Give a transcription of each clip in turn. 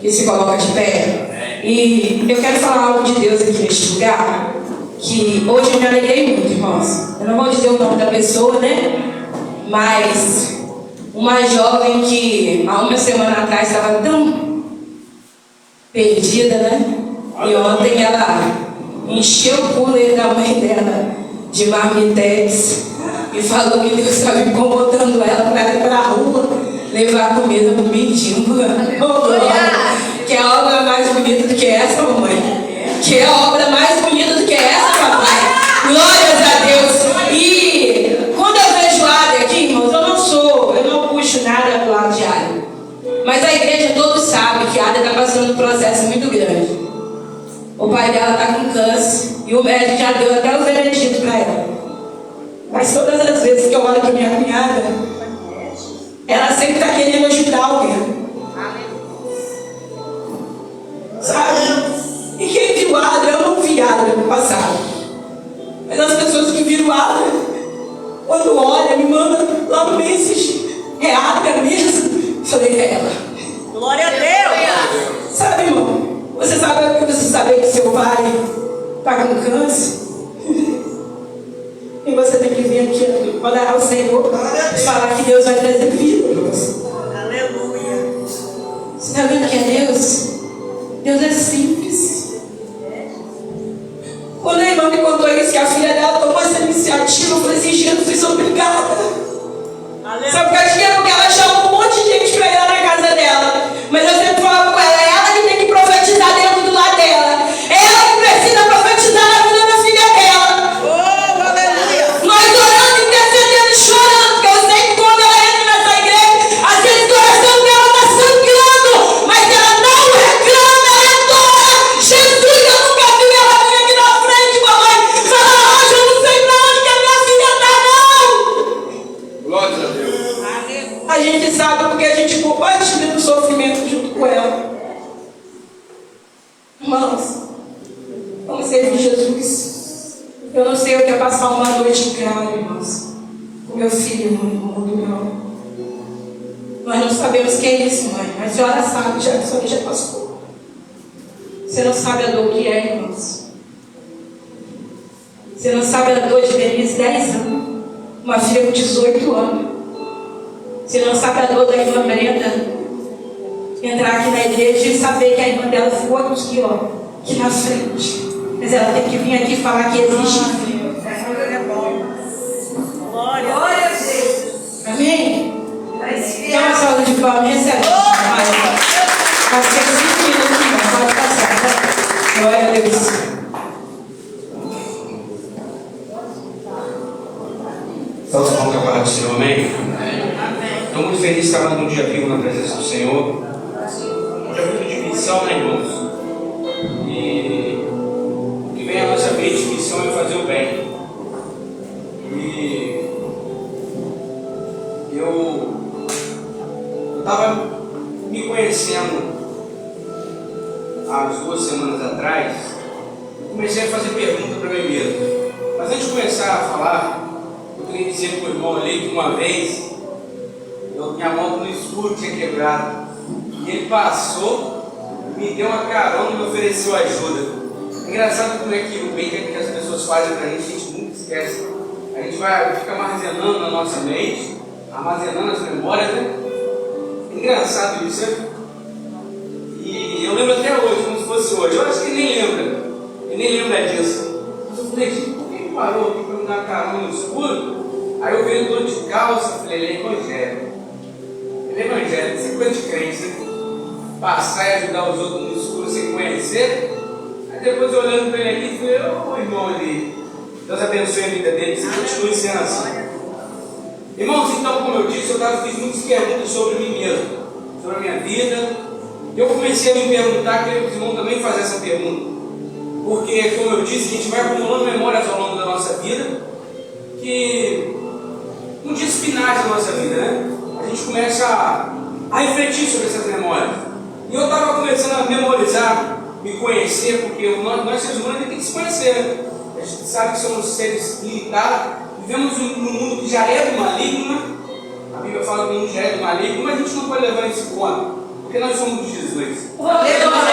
e se coloca de pé. E eu quero falar algo de Deus aqui neste lugar, que hoje eu me alegrei muito, irmãos. Eu não vou dizer o nome da pessoa, né? Mas uma jovem que há uma semana atrás estava tão perdida, né? E ontem ela encheu o cooler da mãe dela de marmitex e falou que Deus estava incomodando ela para ir para a rua levar comida para o mendigo. Que é a obra mais bonita do que essa, mamãe? Que é a obra mais bonita do que essa, papai? Glórias a Deus! E quando eu vejo Ada aqui, irmãos, eu não puxo nada do lado de Ada. Mas a igreja todos sabem que a Ada está passando um processo muito grande. O pai dela está com câncer e o médico já deu até os beneditos para ela. Mas todas as vezes que eu olho para minha cunhada, ela sempre está querendo ajudar alguém. Sabe? E quem viu a Ada, eu não vi a Ada no passado. Mas as pessoas que viram a Ada, quando olham, me mandam lá no message. É a Ada mesmo? Eu falei, é ela. Glória a Deus! Sabe, irmão? Você sabe que seu pai está com câncer? E você tem que vir aqui orar ao Senhor e falar que Deus vai trazer vida. Aleluia! Você está vendo que é Deus? Deus é simples. Quando a irmã me contou isso, que a filha dela tomou essa iniciativa, eu falei assim, Jesus, obrigada. Aleluia. Sabe por que porque ela chamou um monte de gente para ir lá na casa dela. Mas eu sempre falava com ela, é ela que tem que profetizar dentro do lar dela. Ela que precisa profetizar na vida da filha dela. Oh, aleluia! Nós orando, intercedendo e chorando, porque eu sei que quando ela entra nessa igreja, às vezes o coração dela está sangrando, mas ela não reclama, ela adora. Jesus, eu nunca vi ela vir aqui na frente, mamãe. Fala, hoje eu não sei pra onde que a minha filha está, não. Glória a Deus. A gente sabe porque a gente compartilha do sofrimento junto com ela. Irmãos, vamos servir Jesus. Eu não sei o que é passar uma noite em casa, irmãos, com meu filho no mundo, não. Nós não sabemos quem é isso, mãe, mas a senhora sabe, já que a senhora já passou. Você não sabe a dor que é, irmãos. Você não sabe a dor de Denise, 10 anos, uma filha com 18 anos. Você não sabe a dor da irmã Brenda entrar aqui na igreja e saber que a irmã dela ficou aqui, ó, aqui na frente. Mas ela tem que vir aqui e falar que existe Deus. Glória a Deus! Amém? Dá uma salva de palmas, recebe. Pode ser 5 minutos, não, pode passar. Tá? Glória a Deus. Salve a boca para o Senhor, amém? Estou muito feliz de estar mais um dia vivo na presença do Senhor. Um dia muito de missão, né, irmãos? E o que vem à nossa mente, missão é fazer o bem. E eu estava me conhecendo há 2 semanas atrás. Comecei a fazer pergunta para mim mesmo. Mas antes de começar a falar, eu queria dizer para o irmão ali que uma vez minha moto no escuro tinha quebrado. E ele passou, me deu uma carona e me ofereceu ajuda. É engraçado como é que o bem que as pessoas fazem pra gente, a gente nunca esquece. A gente fica armazenando na nossa mente, armazenando as memórias, né? É engraçado isso, né? E eu lembro até hoje, como se fosse hoje. Eu acho que ele nem lembra disso. Mas eu falei, por que parou aqui para me dar carona no escuro? Aí eu vi ele todo de calça, falei, ele é evangélico. Ele é evangélico, isso é coisa de crente, né? Passar e ajudar os outros no escuro sem conhecer. Aí depois eu olhando para ele aqui, falei, ô irmão ali, Deus abençoe a vida dele, que continue sendo assim. Irmãos, então, como eu disse, eu fiz muitas perguntas sobre mim mesmo, sobre a minha vida. Eu comecei a me perguntar, queria que os irmãos também fazem essa pergunta. Porque, como eu disse, a gente vai acumulando memórias ao longo da nossa vida, que não dias finais da nossa vida, né? A gente começa a refletir sobre essas memórias. E eu estava começando a memorizar, me conhecer, porque nós seres humanos temos que se conhecer, né? A gente sabe que somos seres limitados, vivemos num mundo que já é do maligno, né? A Bíblia fala que o mundo já é do maligno, mas a gente não pode levar isso em conta. Porque porque nós somos Jesus. O melhor da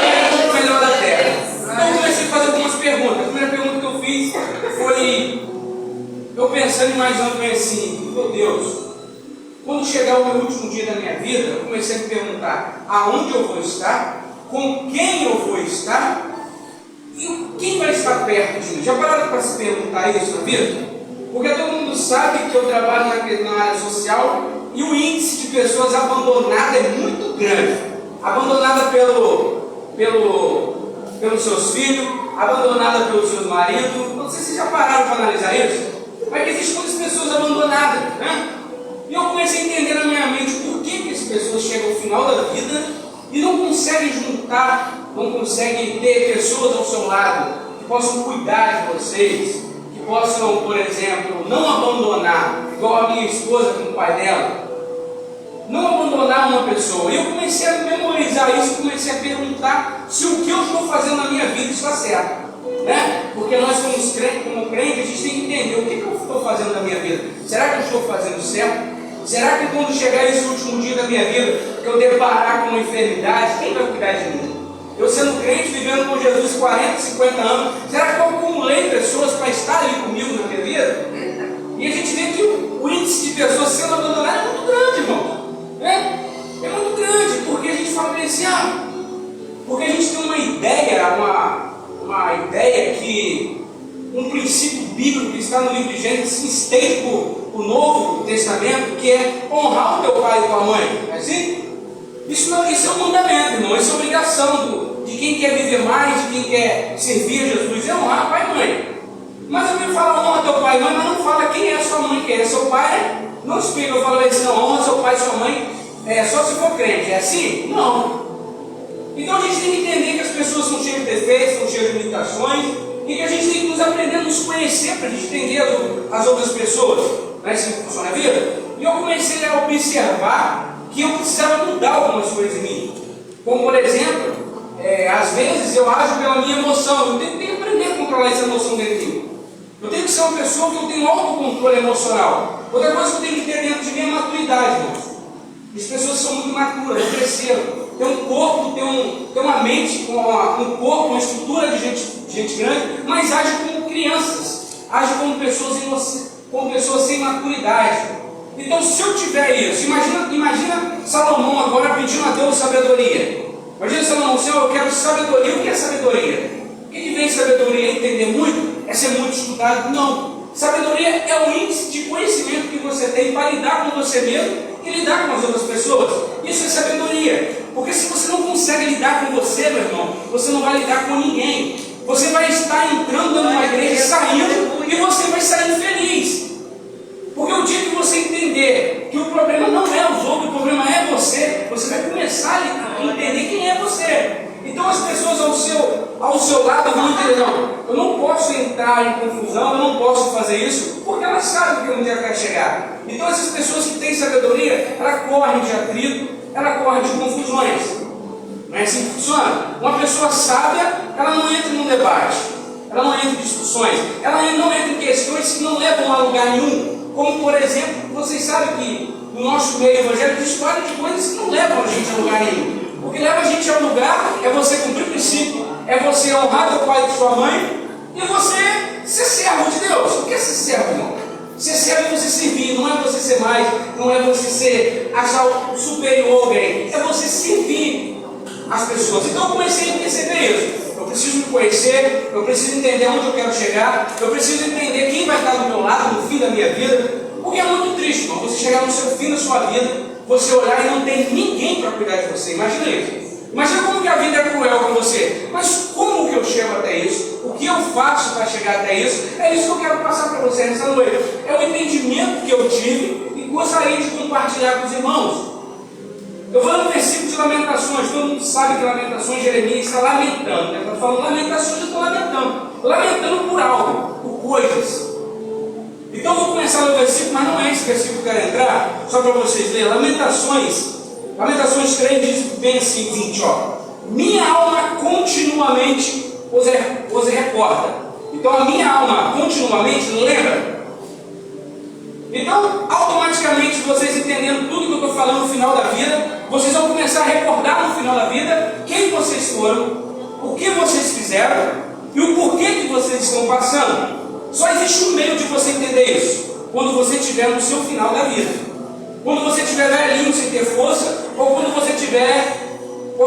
terra. Então eu comecei a fazer algumas perguntas. A primeira pergunta que eu fiz foi, eu pensando e imaginando bem assim, meu Deus, quando chegar o meu último dia da minha vida, eu comecei a me perguntar aonde eu vou estar, com quem eu vou estar e quem vai estar perto de mim. Já pararam para se perguntar isso na vida? Porque todo mundo sabe que eu trabalho na área social e o índice de pessoas abandonadas é muito grande. Abandonada pelos seus filhos, abandonada pelos seus maridos. Não sei se vocês já pararam para analisar isso, mas existem muitas pessoas abandonadas, né? E eu comecei a entender na minha mente por que as pessoas chegam ao final da vida e não conseguem juntar, não conseguem ter pessoas ao seu lado que possam cuidar de vocês, que possam, por exemplo, não abandonar, igual a minha esposa com o pai dela. Não abandonar uma pessoa. E eu comecei a memorizar isso, comecei a perguntar se o que eu estou fazendo na minha vida está certo, né? Porque nós como crentes, a gente tem que entender o que eu estou fazendo na minha vida. Será que eu estou fazendo certo? Será que quando chegar esse último dia da minha vida, que eu deparar com uma enfermidade, quem vai cuidar de mim? Eu sendo crente, vivendo com Jesus 40, 50 anos, será que eu acumulei pessoas para estar ali comigo na minha vida? E a gente vê que o índice de pessoas sendo abandonadas é muito grande, irmão. É muito grande, porque a gente fala bem assim, porque a gente tem uma ideia que um princípio bíblico que está no livro de Gênesis estende para o Novo Testamento, que é honrar o teu pai e tua mãe. É assim? Isso é um mandamento, irmão. Isso é obrigação de quem quer viver mais, de quem quer servir a Jesus, é honrar pai e mãe. Mas a Bíblia fala honra teu pai e mãe, mas não fala quem é a sua mãe, quem é seu pai. Não explica, eu falo assim, não, honra seu pai e sua mãe, só se for crente. É assim? Não. Então a gente tem que entender que as pessoas são cheias de defeitos, são cheias de limitações, e que a gente tem que nos aprender a nos conhecer para a gente entender as outras pessoas. Não é assim que funciona a vida? E eu comecei a observar que eu precisava mudar algumas coisas em mim. Como por exemplo, às vezes eu ajo pela minha emoção, eu tenho que aprender a controlar essa emoção dentro de mim. Eu tenho que ser uma pessoa que eu tenho autocontrole emocional. Outra coisa que eu tenho que ter dentro de mim é maturidade, irmãos. As pessoas são muito maturas, não cresceram. Tem um corpo, tem uma mente, um corpo, uma estrutura de gente grande, mas age como crianças, age como pessoas sem maturidade. Então, se eu tiver isso, imagina Salomão agora pedindo a Deus sabedoria. Imagina Salomão, Senhor, eu quero sabedoria. O que é sabedoria? O que vem sabedoria? Entender muito? É ser muito estudado? Não. Sabedoria é o índice de conhecimento que você tem para lidar com você mesmo e lidar com as outras pessoas. Isso é sabedoria. Porque se você não consegue lidar com você, meu irmão, você não vai lidar com ninguém. Você vai estar entrando numa igreja, saindo, e você vai sair infeliz. Porque o dia que você entender que o problema não é os outros, o problema é você vai começar a entender quem é você. Então as pessoas ao seu lado vão entender, não, eu não posso entrar em confusão, eu não posso fazer isso, porque elas sabem que onde ela quer chegar. Então essas pessoas que têm sabedoria, ela corre de atrito, ela corre de confusões. Não é assim que funciona? Uma pessoa sábia, ela não entra num debate, ela não entra em discussões, ela não entra em questões que não levam a lugar nenhum. Como por exemplo, vocês sabem que no nosso meio evangélico existe história de coisas que não levam a gente a lugar nenhum. O que leva a gente ao lugar é você cumprir o princípio, é você honrar teu pai e tua mãe, e você ser servo de Deus. O que é ser servo, irmão? Ser servo é você servir, não é você ser mais, não é você achar o superior a alguém, é você servir as pessoas. Então eu comecei a perceber isso. Eu preciso me conhecer, eu preciso entender onde eu quero chegar, eu preciso entender quem vai estar do meu lado no fim da minha vida. Porque é muito triste, irmão, você chegar no seu fim da sua vida, você olhar e não tem ninguém para cuidar de você. Imagina isso. Imagina como que a vida é cruel com você. Mas como que eu chego até isso? O que eu faço para chegar até isso? É isso que eu quero passar para você nessa noite. É o entendimento que eu tive e gostaria de compartilhar com os irmãos. Eu vou no versículo de Lamentações. Todo mundo sabe que Lamentações, Jeremias está lamentando, né? Está falando Lamentações, eu estou lamentando. Lamentando por algo, por coisas. Então eu vou começar no versículo, mas não é esse versículo que eu quero entrar, só para vocês lerem. Lamentações 3 diz bem assim, 20, minha alma continuamente os recorda. Então a minha alma continuamente lembra. Então, automaticamente, vocês entendendo tudo que eu estou falando no final da vida, vocês vão começar a recordar no final da vida quem vocês foram, o que vocês fizeram e o porquê que vocês estão passando. Só existe um meio de você entender isso: quando você estiver no seu final da vida. Quando você estiver velhinho sem ter força, ou quando você tiver com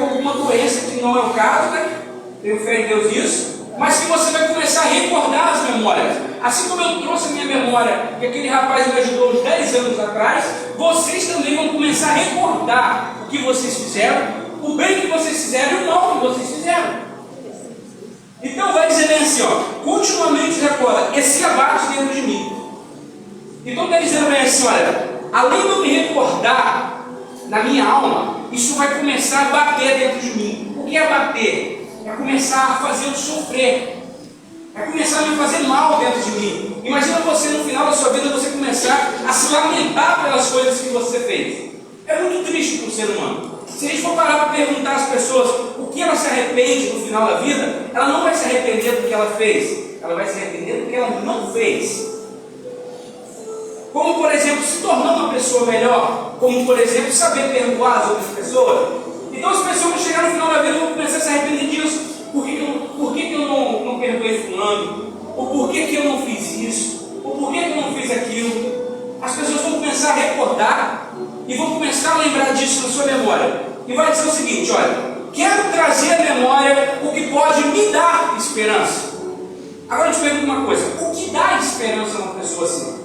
alguma doença, que não é o caso, né? Tenho fé em Deus nisso, mas que você vai começar a recordar as memórias. Assim como eu trouxe a minha memória, que aquele rapaz me ajudou uns 10 anos atrás, vocês também vão começar a recordar o que vocês fizeram, o bem que vocês fizeram e o mal que vocês fizeram. Então vai dizer bem assim, ó, continuamente recorda, esse abate dentro de mim. Então está dizendo bem assim, olha, além de eu me recordar na minha alma, isso vai começar a bater dentro de mim. O que é bater? É começar a fazer eu sofrer. É começar a me fazer mal dentro de mim. Imagina você no final da sua vida, você começar a se lamentar pelas coisas que você fez. É muito triste para o ser humano. Se a gente for parar para perguntar às pessoas o que ela se arrepende no final da vida, ela não vai se arrepender do que ela fez. Ela vai se arrepender do que ela não fez. Como, por exemplo, se tornar uma pessoa melhor. Como, por exemplo, saber perdoar as outras pessoas. Então as pessoas vão chegar no final da vida e vão começar a se arrepender disso. Por que eu não perdoei fulano? Ou por que eu não fiz isso? Ou por que eu não fiz aquilo? As pessoas vão começar a recordar e vão começar a lembrar disso na sua memória. E vai dizer o seguinte, olha, quero trazer à memória o que pode me dar esperança. Agora eu te pergunto uma coisa, o que dá esperança a uma pessoa assim?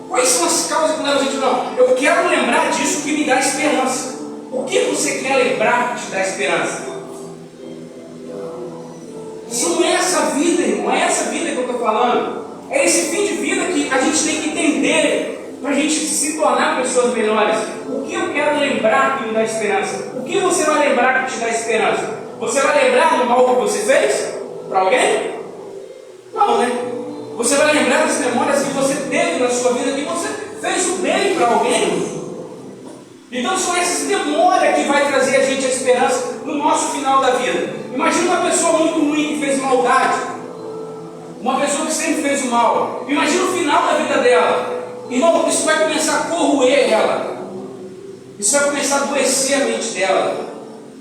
Quais são as causas que levam a gente? Não, eu quero lembrar disso que me dá esperança. O que você quer lembrar que te dá esperança? Se não é essa vida, irmão, é essa vida que eu estou falando. É esse fim de vida que a gente tem que entender para a gente se tornar pessoas melhores. O que eu quero lembrar que me dá esperança? O que você vai lembrar que te dá esperança? Você vai lembrar do mal que você fez para alguém? Não, né? Você vai lembrar das memórias que você teve na sua vida, que você fez o bem para alguém. Então são essas memórias que vai trazer a gente a esperança no nosso final da vida. Imagina uma pessoa muito ruim que fez maldade. Uma pessoa que sempre fez o mal. Imagina o final da vida dela. Irmão, isso vai começar a corroer ela. Isso vai começar a adoecer a mente dela.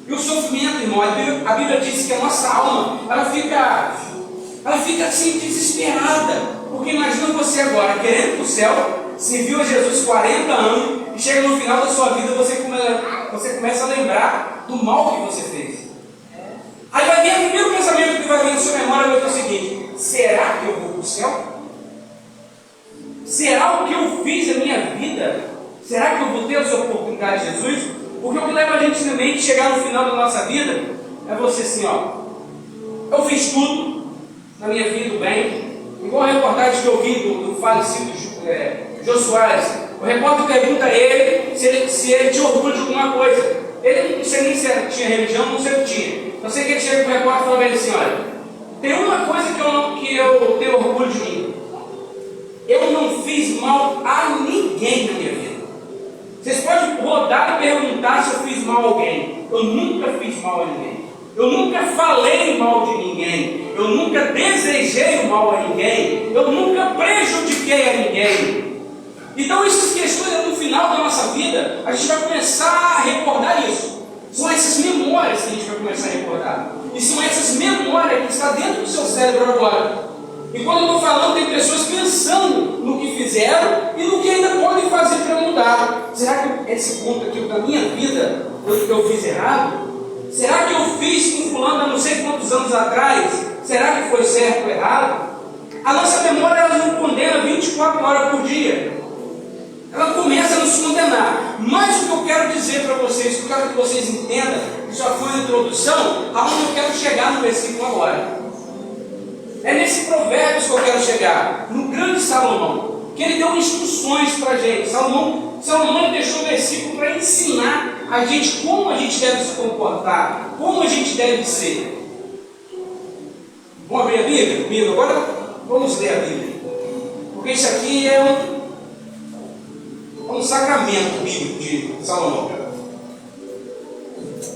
E o sofrimento, irmão, a Bíblia diz que a nossa alma, ela fica assim desesperada. Porque imagina você agora, querendo ir para o céu, serviu a Jesus 40 anos, e chega no final da sua vida, você começa a lembrar do mal que você fez. Aí vai vir o primeiro pensamento que vai vir na sua memória, vai ser o seguinte: será que eu vou para o céu? Será o que eu fiz na minha vida? Será que eu vou ter essa oportunidade de Jesus? Porque o que leva a gente também a chegar no final da nossa vida é você assim, ó, eu fiz tudo na minha vida do bem. Igual a reportagem que eu vi do falecido Jô Soares. O repórter pergunta a ele se ele tinha orgulho de alguma coisa. Ele não sei nem se tinha religião, não sei o que tinha. Eu sei que ele chega para o repórter e fala para ele assim: olha, tem uma coisa que eu tenho orgulho de mim. Eu não fiz mal a ninguém na minha vida. Vocês podem rodar e perguntar se eu fiz mal a alguém. Eu nunca fiz mal a ninguém. Eu nunca falei mal de ninguém. Eu nunca desejei o mal a ninguém. Eu nunca prejudiquei a ninguém. Então essas questões no final da nossa vida, a gente vai começar a recordar isso. São essas memórias que a gente vai começar a recordar. E são essas memórias que estão dentro do seu cérebro agora. E quando eu estou falando, tem pessoas pensando no que fizeram e no que ainda podem fazer para mudar. Será que esse ponto aqui da minha vida eu fiz errado? Será que eu fiz com fulano há não sei quantos anos atrás? Será que foi certo ou errado? A nossa memória, ela não condena 24 horas por dia. Ela começa a nos condenar. Mas o que eu quero dizer para vocês, que eu quero que vocês entendam, que já foi uma introdução, aonde eu quero chegar no versículo agora. É nesse Provérbios que eu quero chegar, no grande Salomão, que ele deu instruções para a gente. Salomão deixou o versículo para ensinar a gente como a gente deve se comportar, como a gente deve ser. Vamos abrir a Bíblia comigo? Agora vamos ler a Bíblia. Porque isso aqui é um sacramento bíblico de Salomão.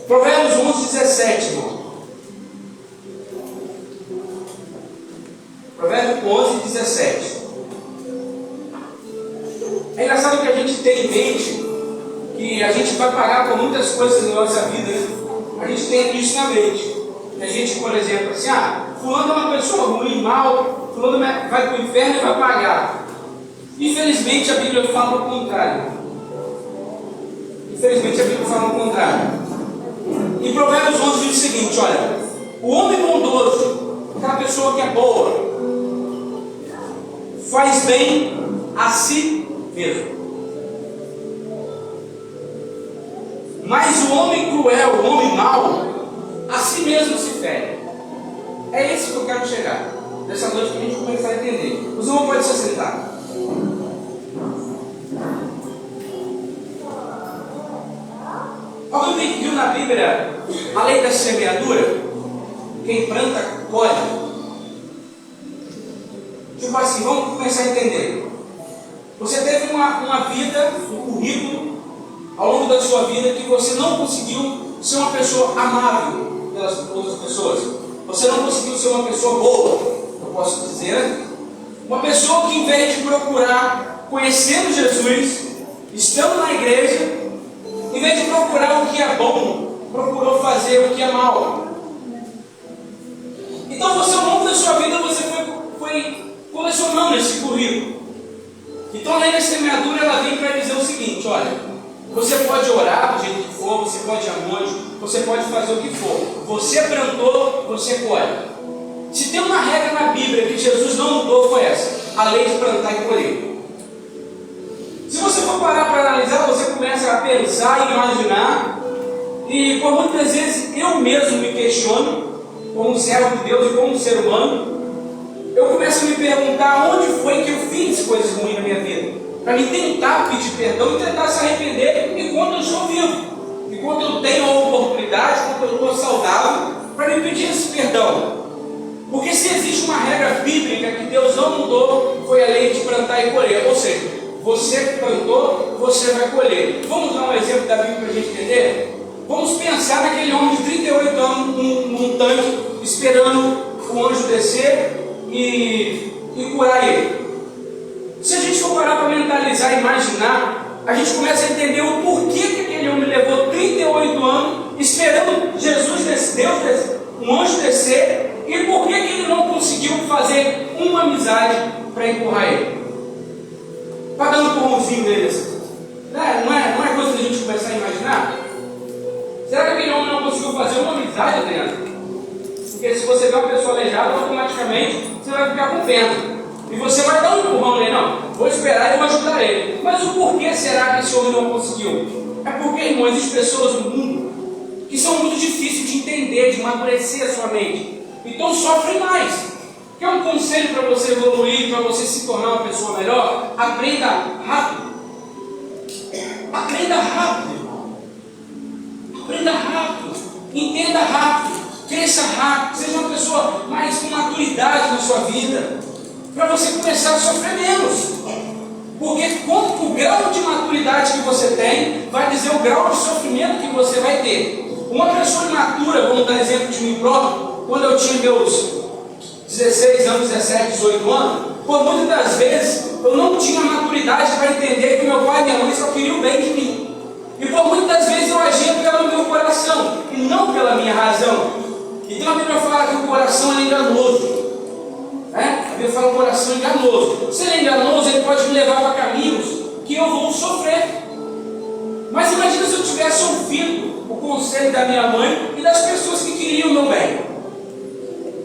Provérbios 11:17, irmão. Provérbios 11:17. É engraçado que a gente tem em mente que E a gente vai pagar por muitas coisas na nossa vida, né? A gente tem isso na mente. A gente, por exemplo, assim, fulano é uma pessoa ruim, mal, fulano vai para o inferno e vai pagar. Infelizmente a Bíblia fala o contrário. Em Provérbios 11 diz o seguinte, olha, o homem bondoso, aquela pessoa que é boa, faz bem a si mesmo. Mas o homem cruel, o homem mau, a si mesmo se fere. É esse que eu quero chegar. Nessa noite que a gente começar a entender. Os irmãos podem se assentar. Alguém viu na Bíblia a lei da semeadura? Quem planta, colhe. Tipo assim, vamos começar a entender. Você teve uma vida, um currículo, ao longo da sua vida, que você não conseguiu ser uma pessoa amável pelas outras pessoas. Você não conseguiu ser uma pessoa boa, eu posso dizer. Uma pessoa que, em vez de procurar conhecendo Jesus, estando na igreja, em vez de procurar o que é bom, procurou fazer o que é mal. Então você, ao longo da sua vida, você foi colecionando esse currículo. Então a lei da semeadura, ela vem para dizer o seguinte, olha, você pode orar do jeito que for, você pode ir a monte, você pode fazer o que for. Você plantou, você colhe. Se tem uma regra na Bíblia que Jesus não mudou, foi essa: a lei de plantar e colher. Se você for parar para analisar, você começa a pensar e imaginar, e por muitas vezes eu mesmo me questiono, como um servo de Deus e como um ser humano, eu começo a me perguntar onde foi que eu fiz coisas ruins na minha vida, para me tentar pedir perdão e tentar se arrepender enquanto eu estou vivo, enquanto eu tenho a oportunidade, enquanto eu estou saudável, para me pedir esse perdão. Porque se existe uma regra bíblica que Deus não mudou, foi a lei de plantar e colher. Ou seja, você plantou, você vai colher. Vamos dar um exemplo da Bíblia para a gente entender? Vamos pensar naquele homem de 38 anos num tanque, esperando o anjo descer e curar ele. Se a gente for parar para mentalizar e imaginar, a gente começa a entender o porquê que aquele homem levou 38 anos esperando Jesus, um anjo descer, e por que ele não conseguiu fazer uma amizade para empurrar ele? Pagando o pãozinho deles. Não é coisa da gente começar a imaginar? Será que aquele homem não conseguiu fazer uma amizade, Adriano? Porque se você vê uma pessoa aleijada, automaticamente você vai ficar com pena. E você vai dar um empurrão nele, não. Vou esperar e vou ajudar ele. Mas o porquê será que esse homem não conseguiu? É porque, irmão, existem pessoas no mundo que são muito difíceis de entender, de amadurecer a sua mente. Então sofrem mais. Quer um conselho para você evoluir, para você se tornar uma pessoa melhor? Aprenda rápido. Aprenda rápido, irmão. Aprenda rápido. Entenda rápido. Cresça rápido. Seja uma pessoa mais com maturidade na sua vida, para você começar a sofrer menos. Porque o grau de maturidade que você tem vai dizer o grau de sofrimento que você vai ter. Uma pessoa imatura, vamos dar exemplo de mim próprio, quando eu tinha meus 16 anos, 17, 18 anos, por muitas das vezes eu não tinha maturidade para entender que meu pai e minha mãe só queriam o bem de mim. E por muitas das vezes eu agia pelo meu coração e não pela minha razão. Então a Bíblia fala que o coração é enganoso. A Bíblia fala que o coração é enganoso. Se ele é enganoso, ele pode me levar para caminhos que eu vou sofrer. Mas imagina se eu tivesse ouvido o conselho da minha mãe e das pessoas que queriam o meu bem.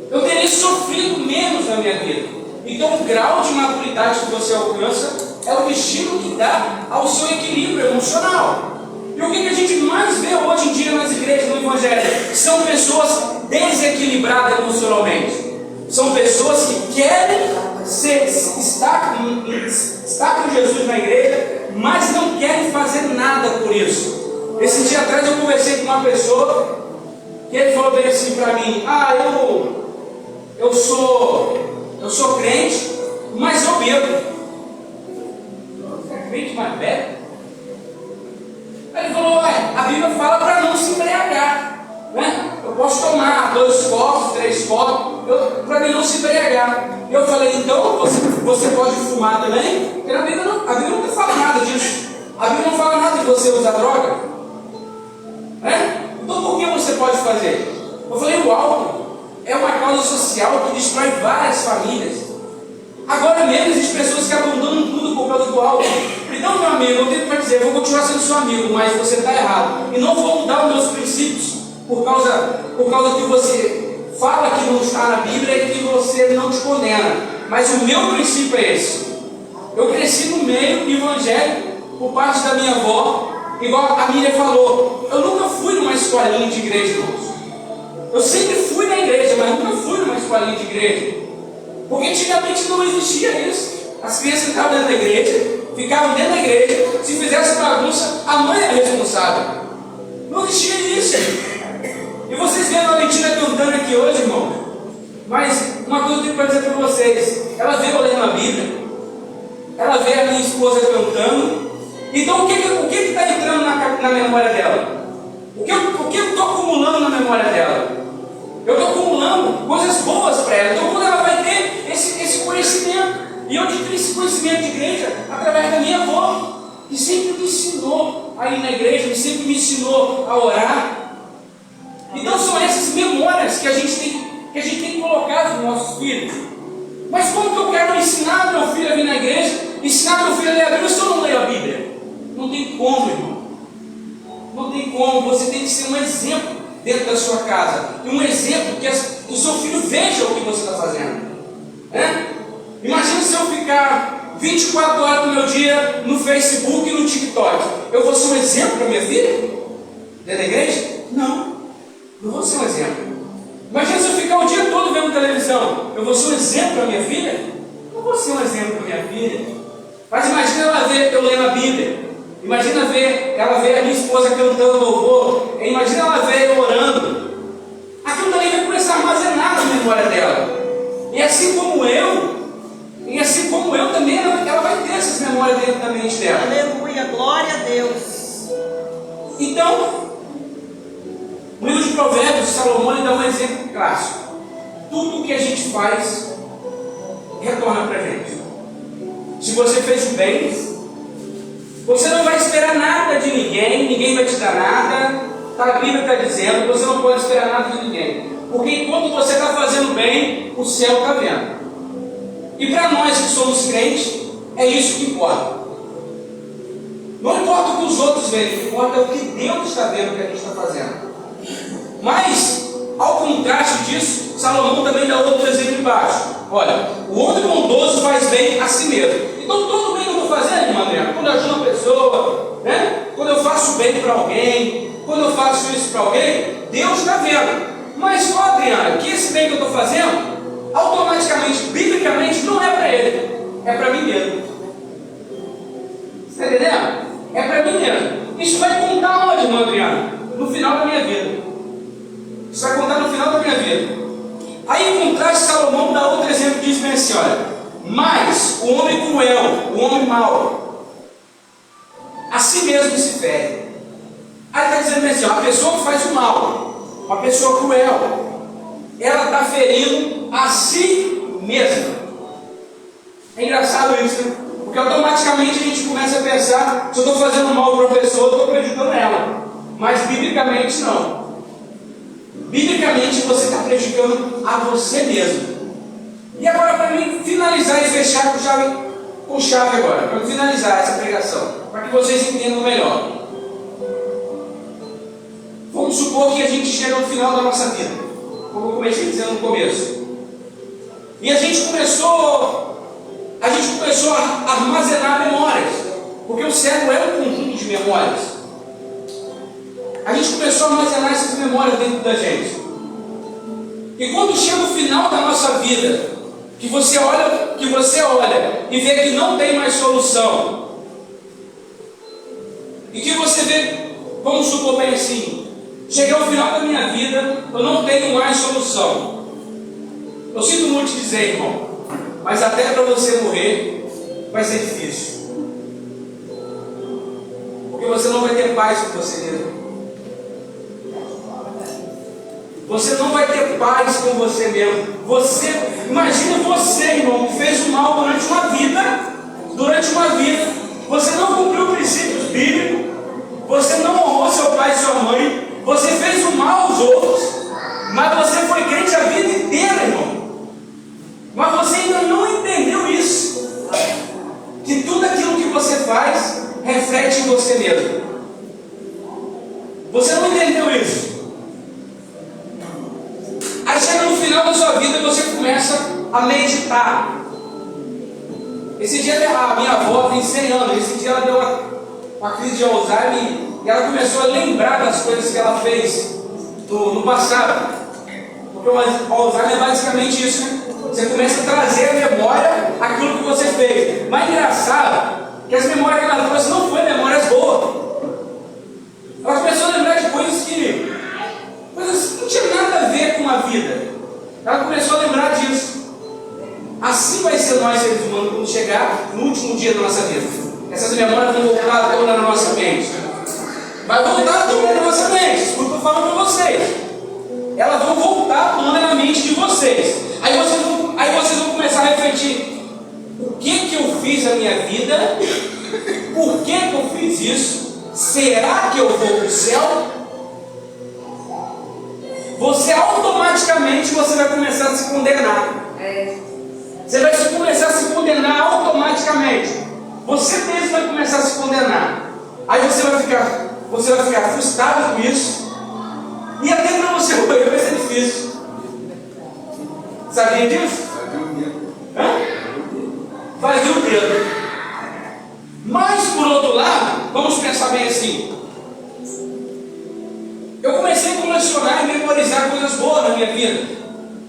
Eu teria sofrido menos na minha vida. Então o grau de maturidade que você alcança é o destino que dá ao seu equilíbrio emocional. E o que a gente mais vê hoje em dia nas igrejas do Evangelho? São pessoas desequilibradas emocionalmente. São pessoas que querem estar com Jesus na igreja, mas não querem fazer nada por isso. Esse dia atrás eu conversei com uma pessoa que ele falou bem assim para mim: eu sou crente, mas eu bebo. Você é crente, mas bebe? Aí ele falou: a Bíblia fala para não se embriagar, né? Eu posso tomar 2 copos, 3 copos, para mim não se embriagar. Eu falei: então você pode fumar também? Porque a Bíblia não fala nada disso. A Bíblia não fala nada de você usar droga. Então por que você pode fazer? Eu falei, o álcool é uma causa social que destrói várias famílias. Agora mesmo existem pessoas que abandonam tudo por causa do álcool. Então, meu amigo, eu tenho para dizer, eu vou continuar sendo seu amigo, mas você está errado. E não vou mudar os meus princípios por causa que você fala que não está na Bíblia e que você não te condena. Mas o meu princípio é esse. Eu cresci no meio evangélico por parte da minha avó, igual a Miriam falou. Eu nunca fui numa escolinha de igreja, irmãos. Eu sempre fui na igreja, mas nunca fui numa escolinha de igreja. Porque antigamente não existia isso. As crianças ficavam dentro da igreja, se fizesse bagunça, a mãe era responsável. Não existia isso. E vocês vendo a Valentina cantando aqui hoje, irmão. Mas uma coisa eu tenho para dizer para vocês. Ela veio eu lendo a Bíblia, ela vê a minha esposa cantando. Então o que está entrando na memória dela? O que eu estou acumulando na memória dela? Eu estou acumulando coisas boas para ela. Então quando ela vai ter esse conhecimento, e eu tive esse conhecimento de igreja através da minha avó, que sempre me ensinou a ir na igreja, que sempre me ensinou a orar. Então são essas memórias que a gente tem colocado nos nossos filhos. Mas como que eu quero ensinar meu filho a vir na igreja, ensinar meu filho a ler a Bíblia se eu não leio a Bíblia? Não tem como, irmão. Não tem como. Você tem que ser um exemplo dentro da sua casa. E um exemplo que o seu filho veja o que você está fazendo. Imagina se eu ficar 24 horas do meu dia no Facebook e no TikTok. Eu vou ser um exemplo para minha filha? Dentro da igreja? Não vou ser um exemplo. Imagina se eu ficar o dia todo vendo televisão. Eu vou ser um exemplo para minha filha? Não vou ser um exemplo para minha filha. Mas imagina ela ver eu lendo a Bíblia. Imagina ela ver a minha esposa cantando louvor. Imagina ela ver eu orando. Aquilo também vai começar a armazenar na memória dela. E assim como eu também, ela vai ter essas memórias dentro da mente dela. Aleluia, glória a Deus. Então, no livro de Provérbios, Salomão ele dá um exemplo clássico. Tudo que a gente faz retorna para a gente. Se você fez o bem, você não vai esperar nada de ninguém vai te dar nada. A Bíblia está dizendo que você não pode esperar nada de ninguém. Porque enquanto você está fazendo bem, o céu está vendo. E para nós que somos crentes, é isso que importa. Não importa o que os outros veem, o que importa é o que Deus está vendo que a gente está fazendo. Mas, ao contraste disso, Salomão também dá outro exemplo embaixo. Olha, o homem bondoso faz bem a si mesmo. Então, todo bem que eu estou fazendo, irmã Adriana, quando eu ajudo uma pessoa, quando eu faço bem para alguém, quando eu faço isso para alguém, Deus está vendo. Mas, Adriana, que esse bem que eu estou fazendo, automaticamente, biblicamente, não é para ele, é para mim mesmo. Você está entendendo? É para mim mesmo. Isso vai contar onde, irmã Adriana? No final da minha vida. Isso vai contar no final da minha vida. Aí, em contraste, Salomão dá outro exemplo, diz bem assim, olha. Mas o homem cruel, o homem mau, a si mesmo se fere. Aí está dizendo bem assim, ó, a pessoa que faz o mal, uma pessoa cruel, ela está ferindo a si mesma. É engraçado isso, né? Porque automaticamente a gente começa a pensar, se eu estou fazendo mal para a pessoa, eu estou prejudicando ela. Mas biblicamente não. Biblicamente você está prejudicando a você mesmo. E agora, para mim finalizar e fechar com chave agora, para finalizar essa pregação, para que vocês entendam melhor. Vamos supor que a gente chega no final da nossa vida, como eu comecei dizendo no começo. E a gente começou a armazenar memórias, porque o cérebro é um conjunto de memórias. A gente começou a armazenar essas memórias dentro da gente. E quando chega o final da nossa vida, que você olha e vê que não tem mais solução, e que você vê, vamos supor bem assim, cheguei ao final da minha vida, eu não tenho mais solução. Eu sinto muito te dizer, irmão, mas até para você morrer vai ser difícil, porque você não vai ter paz com você mesmo. Você não vai ter paz com você mesmo. Imagina você, irmão, que fez o mal durante uma vida. Você não cumpriu princípios bíblicos. filho, você não honrou seu pai e sua mãe, você fez o mal aos outros, mas você foi crente a vida inteira, irmão. Mas você ainda não entendeu isso, que tudo aquilo que você faz reflete em você mesmo. Você não entendeu isso. Aí chega no final da sua vida e você começa a meditar. Esse dia a minha avó tem 100 anos, esse dia ela deu uma crise de Alzheimer e ela começou a lembrar das coisas que ela fez no passado. Porque o Alzheimer é basicamente isso, né? Você começa a trazer à memória aquilo que você fez. Mas é engraçado que as memórias que ela trouxe não foram memórias boas. Ela começou a lembrar de coisas que não tinham nada a ver com a vida. Ela começou a lembrar disso. Assim vai ser nós, seres humanos, quando chegar no último dia da nossa vida. Essas memórias vão voltar toda na nossa mente. Vai voltar toda na nossa mente. Isso que eu estou falando para vocês. Elas vão voltar toda na mente de vocês. Aí vocês vão começar a refletir. O que eu fiz na minha vida? Por que eu fiz isso? Será que eu vou para o céu? Você automaticamente vai começar a se condenar. Você vai começar a se condenar automaticamente. Você mesmo vai começar a se condenar. Aí você vai ficar frustrado com isso. E até para você morrer vai ser difícil. Sabia disso? Fazia o dedo. Mas por outro lado, vamos pensar bem assim. Eu comecei a colecionar e memorizar coisas boas na minha vida.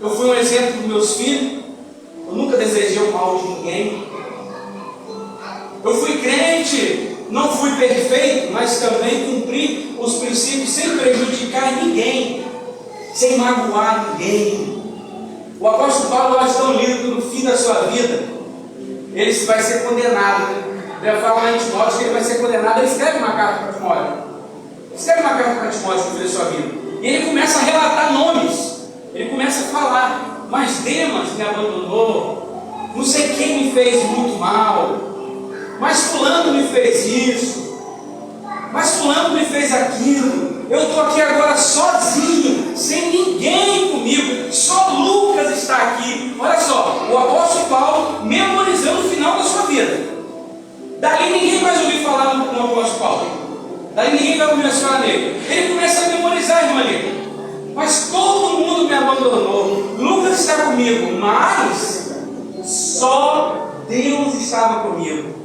Eu fui um exemplo para meus filhos. Eu nunca desejei o mal de ninguém. Eu fui crente, não fui perfeito, mas também cumpri os princípios sem prejudicar ninguém, sem magoar ninguém. O apóstolo Paulo, eu acho tão lindo que no fim da sua vida, ele vai ser condenado. Ele fala lá em Timóteo que ele vai ser condenado. Ele escreve uma carta para Timóteo. Escreve uma carta para Timóteo no fim da sua vida. E ele começa a relatar nomes. Ele começa a falar. Mas Demas me abandonou. Não sei quem me fez muito mal. Mas fulano me fez isso. Mas fulano me fez aquilo. Eu estou aqui agora sozinho, sem ninguém comigo. Só Lucas está aqui. Olha só, o apóstolo Paulo memorizando o final da sua vida. Dali ninguém mais ouviu falar no apóstolo Paulo. Daí ninguém vai começar nele. Ele começa a memorizar, irmã ali. Mas todo mundo me abandonou. Lucas está comigo, mas só Deus estava comigo.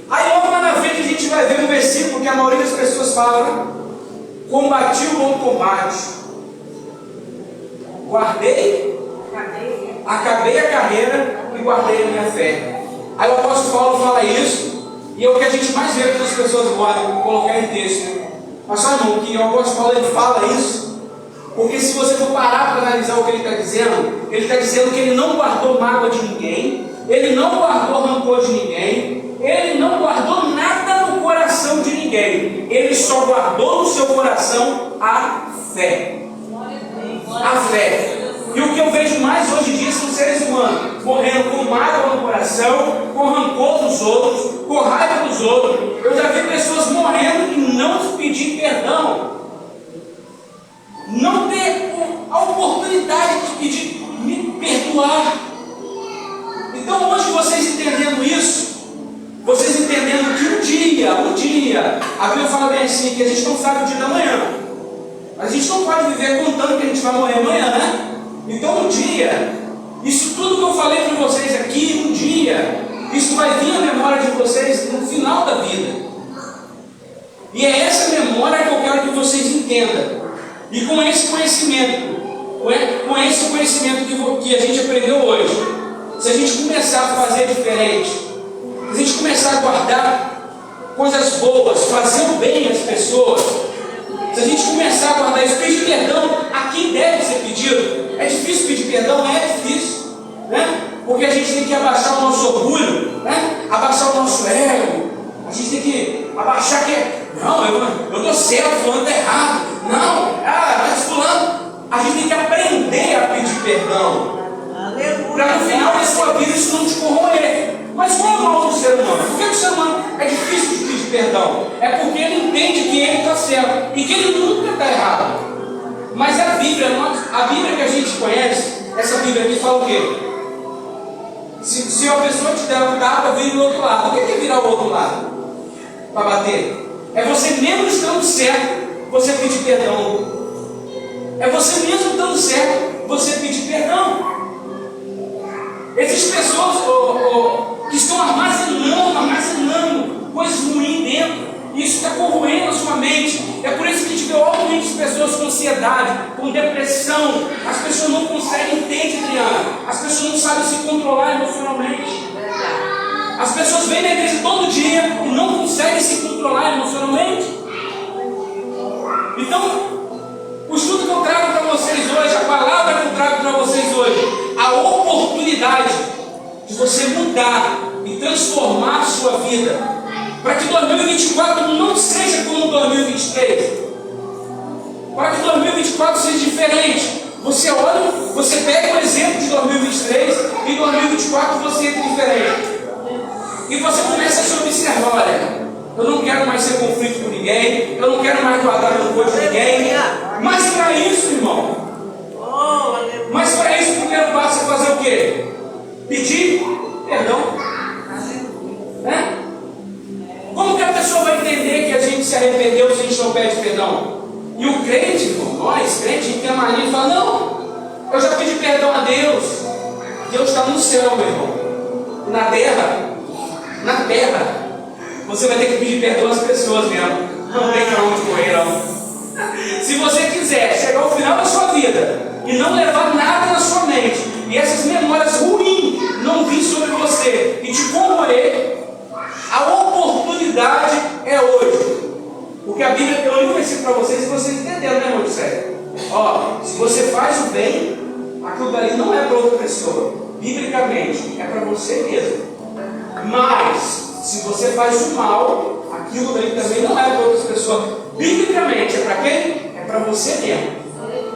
Aí logo lá na frente a gente vai ver um versículo que a maioria das pessoas fala, né? Combati o bom combate. Acabei a carreira e guardei a minha fé. Aí o apóstolo Paulo fala isso, e é o que a gente mais vê que as pessoas guardam, colocar em texto, né? Mas só irmão, que o apóstolo Paulo ele fala isso, porque se você for parar para analisar o que ele está dizendo que ele não guardou mágoa de ninguém, ele não guardou rancor de ninguém, ele não guardou nada no coração de ninguém, ele só guardou no seu coração a fé. A fé. E o que eu vejo mais hoje em dia são seres humanos morrendo com mágoa no coração, com rancor dos outros, com raiva dos outros. Eu já vi pessoas morrendo e não pedir perdão, não ter a oportunidade de pedir, me perdoar. Então hoje vocês entendendo isso, vocês entendendo que um dia, a Bíblia fala bem assim, que a gente não sabe o dia da manhã. A gente não pode viver contando que a gente vai morrer amanhã, né? Então um dia, isso tudo que eu falei para vocês aqui, um dia, isso vai vir à memória de vocês no final da vida. E é essa memória que eu quero que vocês entendam. E com esse conhecimento, que a gente aprendeu hoje, se a gente começar a fazer diferente, se a gente começar a guardar coisas boas, fazer o bem às pessoas, se a gente começar a guardar isso, pedir perdão a quem deve ser pedido. É difícil pedir perdão? É difícil, né? Porque a gente tem que abaixar o nosso orgulho, né? Abaixar o nosso ego. A gente tem que abaixar não, eu estou certo, fulano está errado. Não, mas fulano. A gente tem que aprender a pedir perdão. Para no final da sua vida isso não te corroer. Mas qual é o mal do ser humano? Por que o ser humano é difícil de pedir perdão? É porque ele entende que ele está certo e que ele nunca está errado. Mas a Bíblia que a gente conhece, essa Bíblia aqui fala o quê? Se a pessoa te der um tapa, vira do outro lado. O que é virar o outro lado? Para bater? É você mesmo estando certo, você pedir perdão. É você mesmo estando certo, você pedir perdão. Existem pessoas que estão armazenando coisas ruins dentro. E isso está corroendo a sua mente. É por isso que a gente vê obviamente pessoas com ansiedade, com depressão. As pessoas não conseguem entender, Adriana. As pessoas não sabem se controlar emocionalmente. As pessoas vêm na igreja todo dia e não conseguem se controlar emocionalmente. Então, o estudo que eu trago para vocês hoje, a palavra que eu trago para vocês hoje, a oportunidade de você mudar e transformar a sua vida, para que 2024 não seja como 2023, para que 2024 seja diferente. Você olha, você pega o exemplo de 2023 e 2024 você entra diferente. E você começa a se observar: olha, eu não quero mais ser conflito com ninguém, eu não quero mais guardar rancor de ninguém. Mas para isso, irmão, mas para isso o primeiro passo é fazer o quê? Pedir perdão. Como que a pessoa vai entender que a gente se arrependeu se a gente não pede perdão? E o crente, irmão, nós crentes, a gente tem a mania de falar: não, eu já pedi perdão a Deus. Deus está no céu, meu irmão. Na terra, você vai ter que pedir perdão às pessoas mesmo. Não tem para onde correr, não. Se você quiser chegar ao final da sua vida e não levar nada na sua mente, e essas memórias ruins não vir sobre você e te corroer, a oportunidade é hoje. Porque a Bíblia, eu li um versículo para vocês e vocês entenderam, né, irmão? Ó, se você faz o bem, aquilo dali não é para outra pessoa. Biblicamente, é para você mesmo. Mas, se você faz o mal, aquilo dali também não é para outras pessoas. Biblicamente, é para quem? É para você mesmo.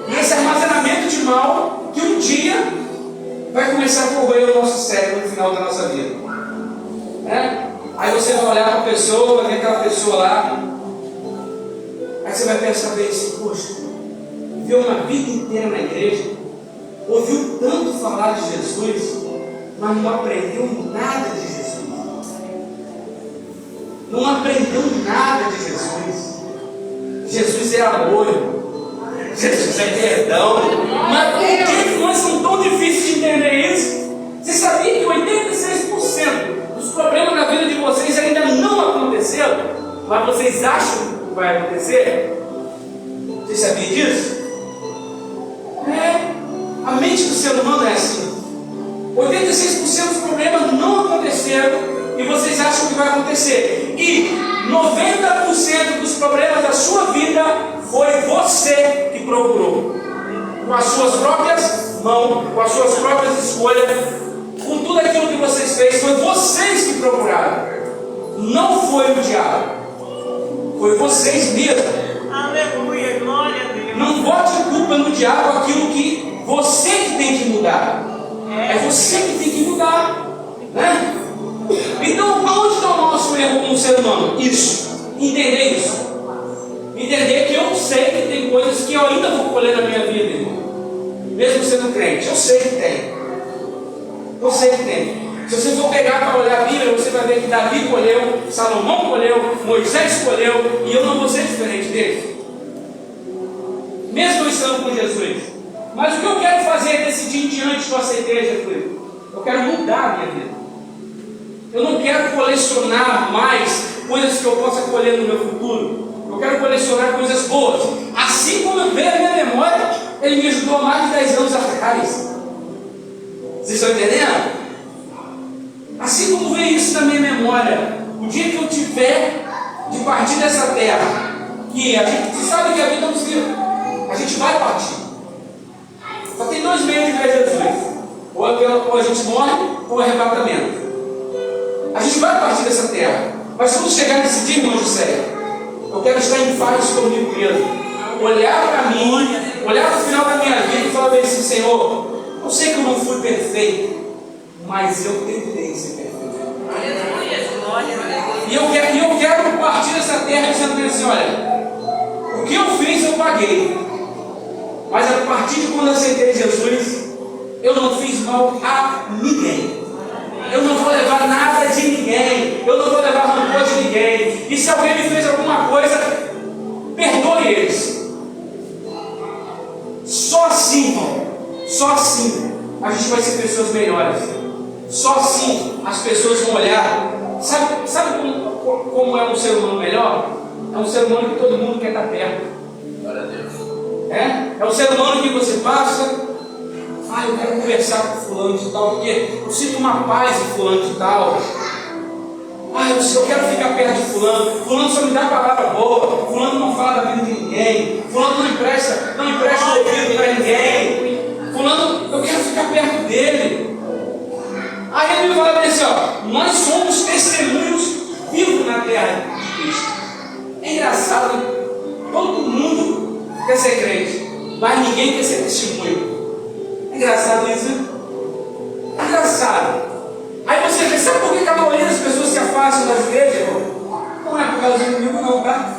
E esse armazenamento de mal, que um dia vai começar a corroer o nosso cérebro no final da nossa vida. Aí você vai olhar para a pessoa, vai ver aquela pessoa lá. Aí você vai pensar bem assim: poxa, viveu uma vida inteira na igreja, ouviu tanto falar de Jesus, mas não aprendeu nada de Jesus. Não aprendeu nada de Jesus. Jesus é amor, Jesus é perdão. Mas por que nós somos tão difíceis de entender isso? Você sabia que 86% dos problemas na vida de vocês ainda não aconteceram, mas vocês acham que vai acontecer? Você sabia disso? A mente do ser humano é assim. 86% dos problemas não aconteceram e vocês acham que vai acontecer. E 90% dos problemas da sua vida foi você que procurou. Com as suas próprias mãos, com as suas próprias escolhas, com tudo aquilo que vocês fez, foi vocês que procuraram. Não foi o diabo. Foi vocês mesmos. Aleluia, glória a Deus. Não bote culpa no diabo aquilo que você que tem que mudar. É você que tem que mudar, né? Então, aonde está o nosso erro como ser humano? Isso, entender isso. Entender que eu sei que tem coisas que eu ainda vou colher na minha vida, irmão. Mesmo sendo crente, eu sei que tem. Eu sei que tem. Se você for pegar para olhar a Bíblia, você vai ver que Davi colheu, Salomão colheu, Moisés colheu, e eu não vou ser diferente deles. Mesmo eu estando com Jesus. Mas o que eu quero fazer é decidir em diante que eu aceitei Jesus. Eu quero mudar a minha vida. Eu não quero colecionar mais coisas que eu possa colher no meu futuro. Eu quero colecionar coisas boas. Assim como veio a minha memória, ele me ajudou há mais de 10 anos atrás. Vocês estão entendendo? Assim como veio isso na minha memória, o dia que eu tiver de partir dessa terra, que a gente sabe que a vida nos livra, a gente vai partir. Só tem 2 meios de ver Jesus: ou a gente morre, ou arrebatamento. A gente vai partir dessa terra. Mas quando chegar nesse dia, irmão José, eu quero estar em paz comigo mesmo. Olhar para mim, olhar para o final da minha vida e falar assim: Senhor, eu sei que eu não fui perfeito, mas eu tentei ser perfeito. E eu quero partir dessa terra dizendo assim, olha, o que eu fiz eu paguei. Mas a partir de quando eu aceitei Jesus, eu não fiz mal a ninguém. Eu não vou levar nada de ninguém. Eu não vou levar rancor de ninguém. E se alguém me fez alguma coisa, perdoe eles. Só assim, irmão. Só assim a gente vai ser pessoas melhores. Só assim as pessoas vão olhar. Sabe como é um ser humano melhor? É um ser humano que todo mundo quer estar perto. Glória a Deus. É um ser humano que você passa. Eu quero conversar com fulano de tal, porque eu sinto uma paz em fulano de tal. Eu quero ficar perto de fulano. Fulano só me dá palavra boa. Fulano não fala da vida de ninguém. Fulano não empresta ouvido para ninguém. Fulano, eu quero ficar perto dele. Aí ele me fala assim, nós somos testemunhos vivos na terra de Cristo. É engraçado, todo mundo quer ser crente, mas ninguém quer ser testemunho. É engraçado isso, né? É engraçado. Aí você vê, sabe por que a maioria das pessoas se afastam das igrejas, irmão? Não é por causa do inimigo, não, tá?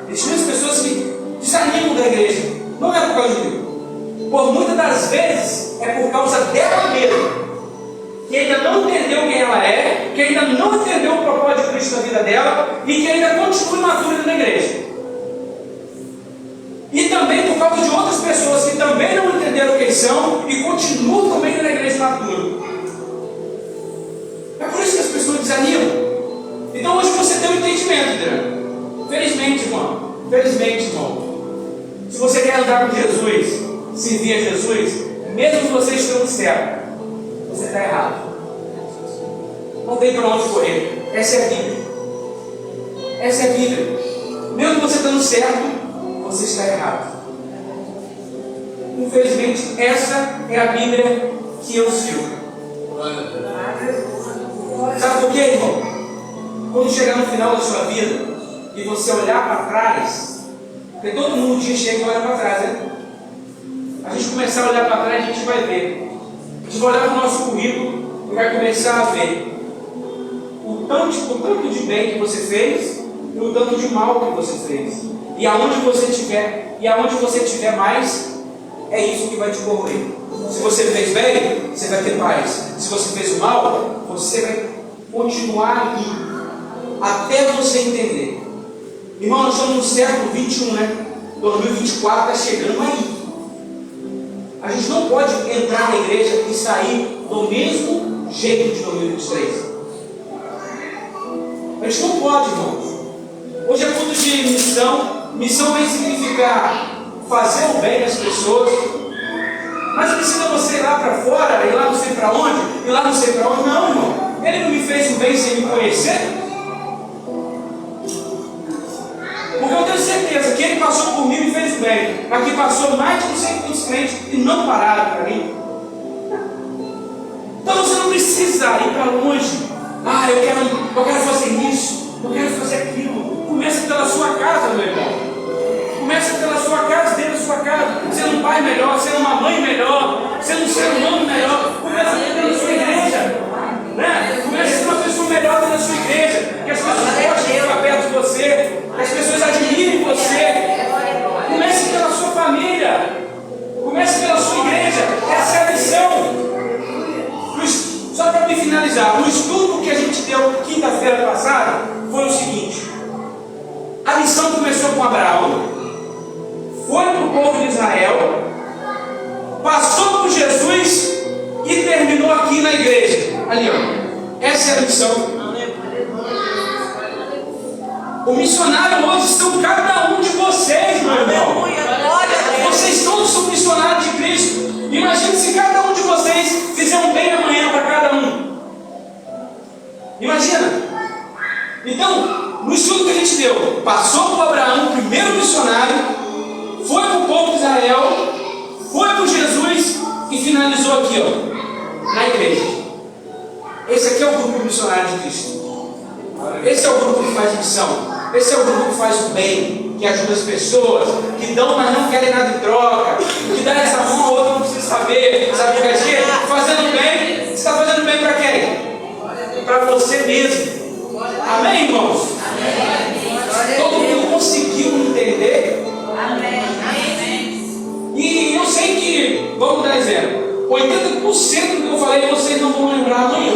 Existem muitas pessoas que desanimam da igreja. Não é por causa do inimigo. Por muitas das vezes é por causa dela mesma, que ainda não entendeu quem ela é, que ainda não entendeu o propósito de Cristo na vida dela e que ainda continua imatura na igreja. E também por causa de outras pessoas que também não entenderam quem são e continuam também na igreja imatura. É por isso que as pessoas desanimam. Então hoje você tem um entendimento, entendeu? Felizmente, irmão. Se você quer andar com Jesus, servir a Jesus, mesmo você estando certo, você está errado. Não tem para onde correr. Essa é a Bíblia. Essa é a Bíblia. Mesmo você estando certo, você está errado. Infelizmente, essa é a Bíblia que eu sigo. Sabe por quê, irmão? Quando chegar no final da sua vida e você olhar para trás, porque todo mundo um dia chega e olha para trás, né? A gente começar a olhar para trás, a gente vai ver. A gente vai olhar para o nosso currículo e vai começar a ver o tanto de bem que você fez e o tanto de mal que você fez. E aonde você tiver mais, é isso que vai te corroer. Se você fez bem, você vai ter paz. Se você fez o mal, você vai continuar ali, até você entender. Irmão, nós estamos no século 21, né? 2024 está chegando aí. A gente não pode entrar na igreja e sair do mesmo jeito de 2023. A gente não pode, irmãos. Hoje é culto de missão. Missão vem significar fazer o bem das pessoas. Mas precisa você ir lá para fora, ir lá não sei para onde, ir lá não sei para onde. Não, irmão. Ele não me fez o bem sem me conhecer. Porque eu tenho certeza que ele passou por mim e me fez o bem. Mas que passou mais de 100 crentes e não pararam para mim. Então você não precisa ir para longe. Eu quero fazer isso, eu quero fazer aquilo. Começa pela sua casa, meu irmão. Começa pela sua casa, dentro da sua casa. Sendo um pai melhor, sendo uma mãe melhor, sendo um ser humano melhor. Começa pela sua igreja, né? Começa a ser uma pessoa melhor dentro da sua igreja. Que as pessoas gostem de ficar perto de você, que as pessoas admirem você. Comece pela sua família. Comece pela sua igreja. Essa é a lição. Só para me finalizar, o estudo que a gente deu quinta-feira passada foi o seguinte: a missão começou com Abraão, foi para o povo de Israel, passou por Jesus e terminou aqui na igreja. Ali, ó. Essa é a missão. O missionário hoje são cada um de vocês, meu irmão. Vocês todos são missionários de Cristo. Imagine se cada um de vocês fizer um bem amanhã para cada um. Imagina. Então, no estudo que a gente deu, passou por Abraão, o primeiro missionário, foi para o povo de Israel, foi para Jesus e finalizou aqui, ó, na igreja. Esse aqui é o grupo missionário de Cristo. Esse é o grupo que faz missão. Esse é o grupo que faz o bem, que ajuda as pessoas, que dão, mas não querem nada em troca, que dá essa mão, a outra não precisa saber, sabe o que é? Fazendo bem, você está fazendo bem para quem? Para você mesmo. Amém, irmãos? Todo mundo conseguiu entender? E eu sei que, vamos dar exemplo, 80% do que eu falei vocês não vão lembrar amanhã,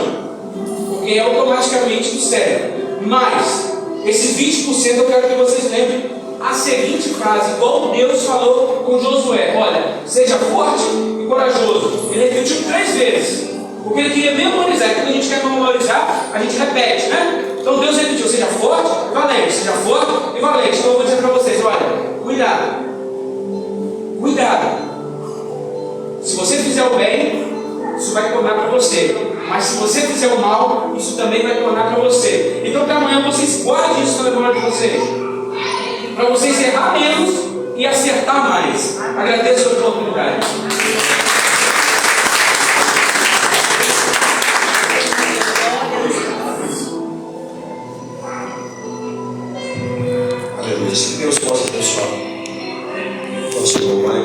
porque é automaticamente do cérebro. Mas, esse 20% eu quero que vocês lembrem a seguinte frase, igual Deus falou com Josué: olha, seja forte e corajoso. Ele repetiu 3 vezes, porque ele queria memorizar. E quando a gente quer memorizar, a gente repete, né? Então Deus repetiu: seja forte e valente, seja forte e valente. Então eu vou dizer para vocês: olha, cuidado. Cuidado. Se você fizer o bem, isso vai tornar para você. Mas se você fizer o mal, isso também vai tornar para você. Então que amanhã vocês guardem isso na memória de vocês, para vocês errar menos e acertar mais. Agradeço a oportunidade. Aleluia. Que Deus possa abençoar. Nosso Pai.